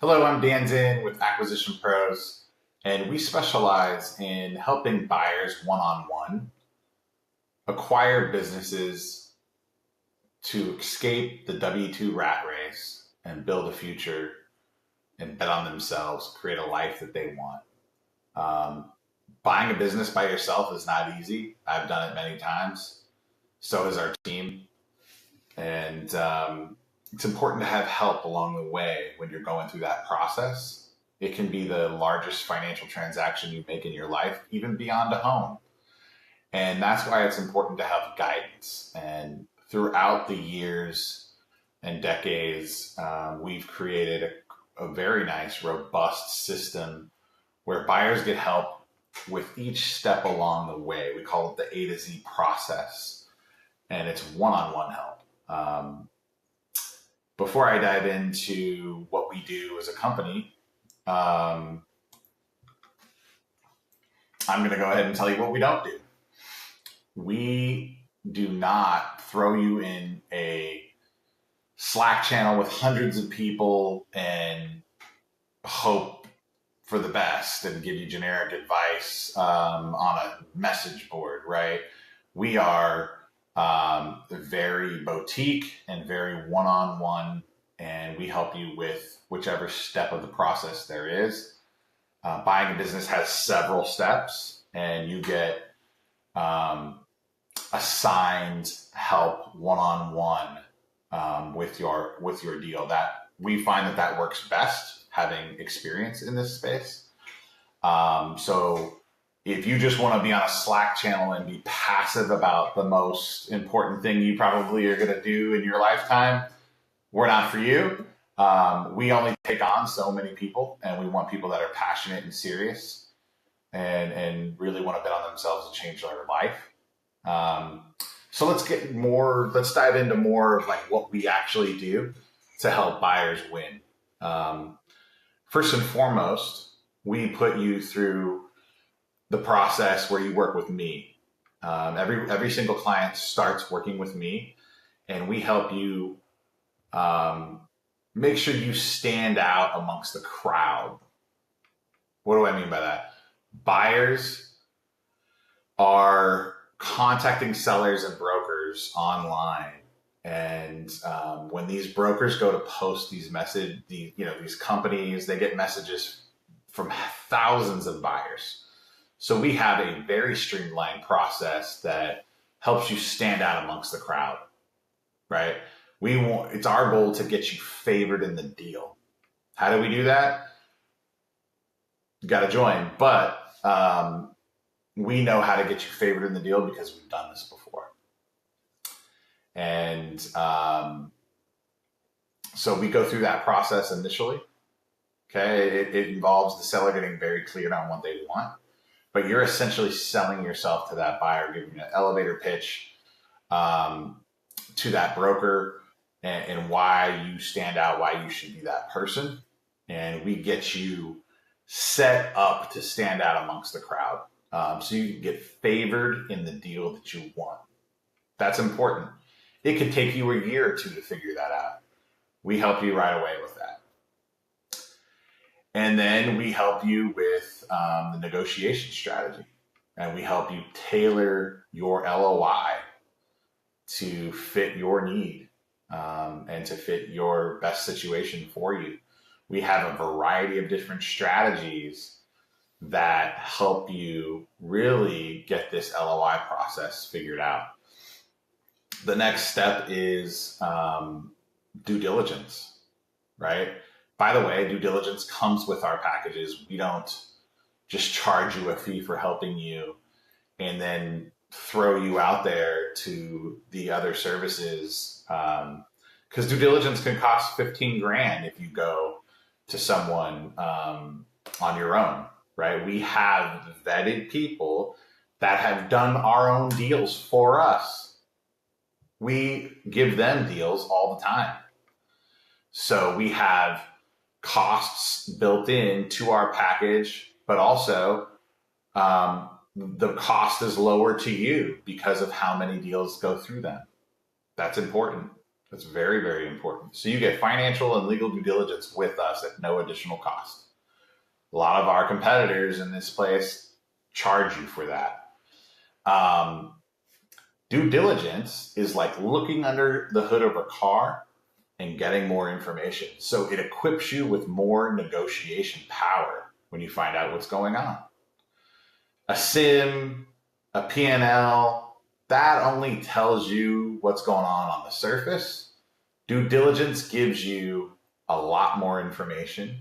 Hello, I'm Dan Zinn with Acquisition Pros, and we specialize in helping buyers one-on-one acquire businesses to escape the W-2 rat race and build a future and bet on themselves, create a life that they want. Buying a business by yourself is not easy. I've done it many times. So has our team. And it's important to have help along the way when you're going through that process. It can be the largest financial transaction you make in your life, even beyond a home. And that's why it's important to have guidance. And throughout the years and decades, we've created a very nice, robust system where buyers get help with each step along the way. We call it the A to Z process, and it's one-on-one help. Before I dive into what we do as a company, I'm going to go ahead and tell you what we don't do. We do not throw you in a Slack channel with hundreds of people and hope for the best and give you generic advice on a message board, right? We are very boutique and very one-on-one, and we help you with whichever step of the process there is. Buying a business has several steps, and you get assigned help one-on-one with your deal. That we find that works best, having experience in this space. So if you just want to be on a Slack channel and be passive about the most important thing you probably are going to do in your lifetime, we're not for you. We only take on so many people, and we want people that are passionate and serious and really want to bet on themselves to change their life. So let's dive into more of like what we actually do to help buyers win. First and foremost, we put you through the process where you work with me. Every single client starts working with me, and we help you make sure you stand out amongst the crowd. What do I mean by that? Buyers are contacting sellers and brokers online, and when these brokers go to post these these companies, they get messages from thousands of buyers. So we have a very streamlined process that helps you stand out amongst the crowd, right? It's our goal to get you favored in the deal. How do we do that? You got to join, but we know how to get you favored in the deal because we've done this before. And so we go through that process initially. Okay, it involves the seller getting very clear on what they want, but you're essentially selling yourself to that buyer, giving an elevator pitch to that broker and why you stand out, why you should be that person. And we get you set up to stand out amongst the crowd so you can get favored in the deal that you want. That's important. It could take you a year or two to figure that out. We help you right away with that. And then we help you with the negotiation strategy. And we help you tailor your LOI to fit your need and to fit your best situation for you. We have a variety of different strategies that help you really get this LOI process figured out. The next step is due diligence, right? By the way, due diligence comes with our packages. We don't just charge you a fee for helping you and then throw you out there to the other services. Because due diligence can cost 15 grand if you go to someone on your own, right? We have vetted people that have done our own deals for us. We give them deals all the time. So we have costs built in to our package, but also the cost is lower to you because of how many deals go through them. That's important. That's very, very important. So you get financial and legal due diligence with us at no additional cost. A lot of our competitors in this place charge you for that. Due diligence is like looking under the hood of a car and getting more information. So it equips you with more negotiation power when you find out what's going on. A SIM, a P&L, that only tells you what's going on the surface. Due diligence gives you a lot more information.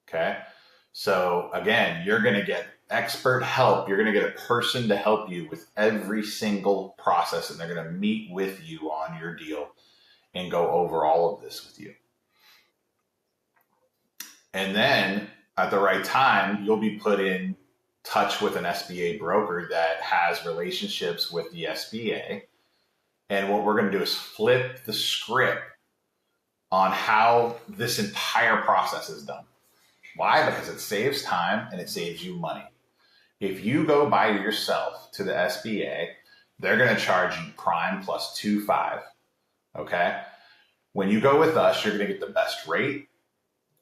Okay. So again, you're going to get expert help. You're going to get a person to help you with every single process, and they're going to meet with you on your deal and go over all of this with you. And then at the right time, you'll be put in touch with an SBA broker that has relationships with the SBA. And what we're going to do is flip the script on how this entire process is done. Why? Because it saves time and it saves you money. If you go by yourself to the SBA, they're going to charge you prime plus 2.5. Okay. When you go with us, you're going to get the best rate,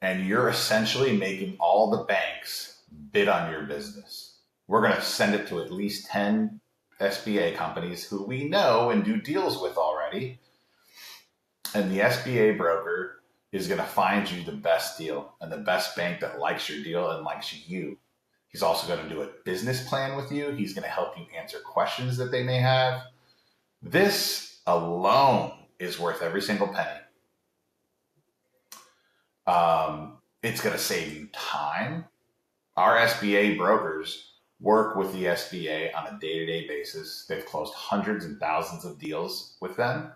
and you're essentially making all the banks bid on your business. We're going to send it to at least 10 SBA companies who we know and do deals with already. And the SBA broker is going to find you the best deal and the best bank that likes your deal and likes you. He's also going to do a business plan with you. He's going to help you answer questions that they may have. This alone is worth every single penny. It's going to save you time. Our SBA brokers work with the SBA on a day-to-day basis. They've closed hundreds and thousands of deals with them,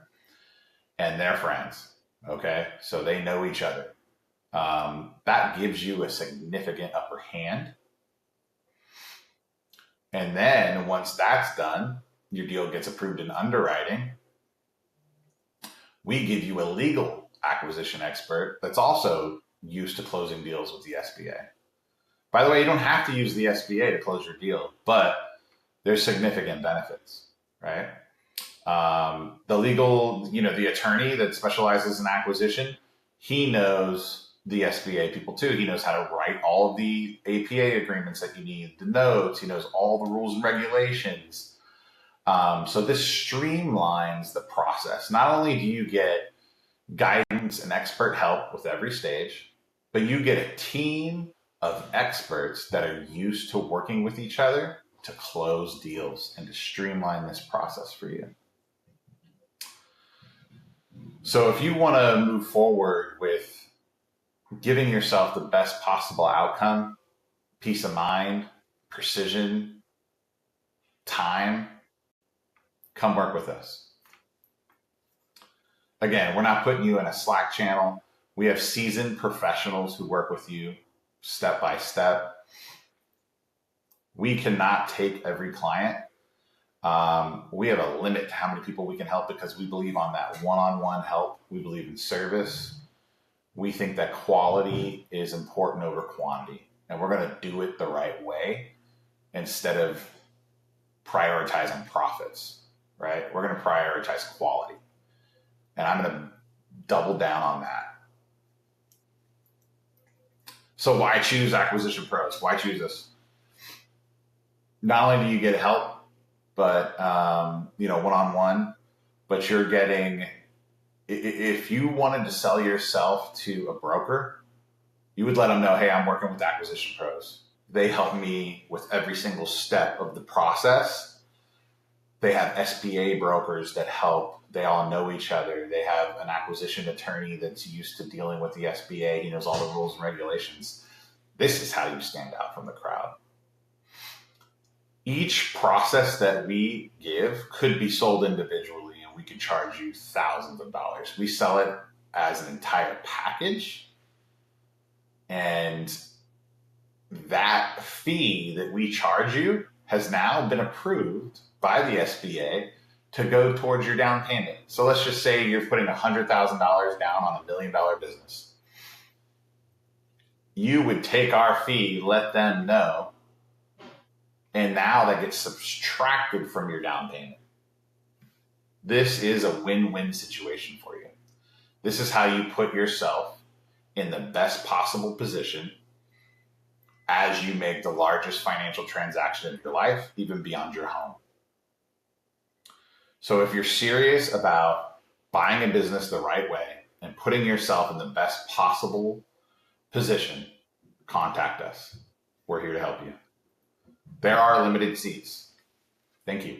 and they're friends. Okay, so they know each other. That gives you a significant upper hand. And then once that's done, your deal gets approved in underwriting. We give you a legal acquisition expert that's also used to closing deals with the SBA. By the way, you don't have to use the SBA to close your deal, but there's significant benefits, right? The legal, the attorney that specializes in acquisition, he knows the SBA people too. He knows how to write all of the APA agreements that you need, the notes. He knows all the rules and regulations. So this streamlines the process. Not only do you get guidance and expert help with every stage, but you get a team of experts that are used to working with each other to close deals and to streamline this process for you. So if you want to move forward with giving yourself the best possible outcome, peace of mind, precision, time, come work with us. Again, we're not putting you in a Slack channel. We have seasoned professionals who work with you step by step. We cannot take every client. We have a limit to how many people we can help because we believe on that one-on-one help. We believe in service. We think that quality is important over quantity, and we're going to do it the right way instead of prioritizing profits, right? We're going to prioritize quality, and I'm going to double down on that. So why choose Acquisition Pros? Why choose us? Not only do you get help, but one-on-one, but you're getting, if you wanted to sell yourself to a broker, you would let them know, hey, I'm working with Acquisition Pros. They help me with every single step of the process. They have SBA brokers that help. They all know each other. They have an acquisition attorney that's used to dealing with the SBA. He knows all the rules and regulations. This is how you stand out from the crowd. Each process that we give could be sold individually, and we could charge you thousands of dollars. We sell it as an entire package, and that fee that we charge you has now been approved by the SBA to go towards your down payment. So let's just say you're putting $100,000 down on $1 million business. You would take our fee, let them know, and now that gets subtracted from your down payment. This is a win-win situation for you. This is how you put yourself in the best possible position as you make the largest financial transaction of your life, even beyond your home. So if you're serious about buying a business the right way and putting yourself in the best possible position, contact us. We're here to help you. There are limited seats. Thank you.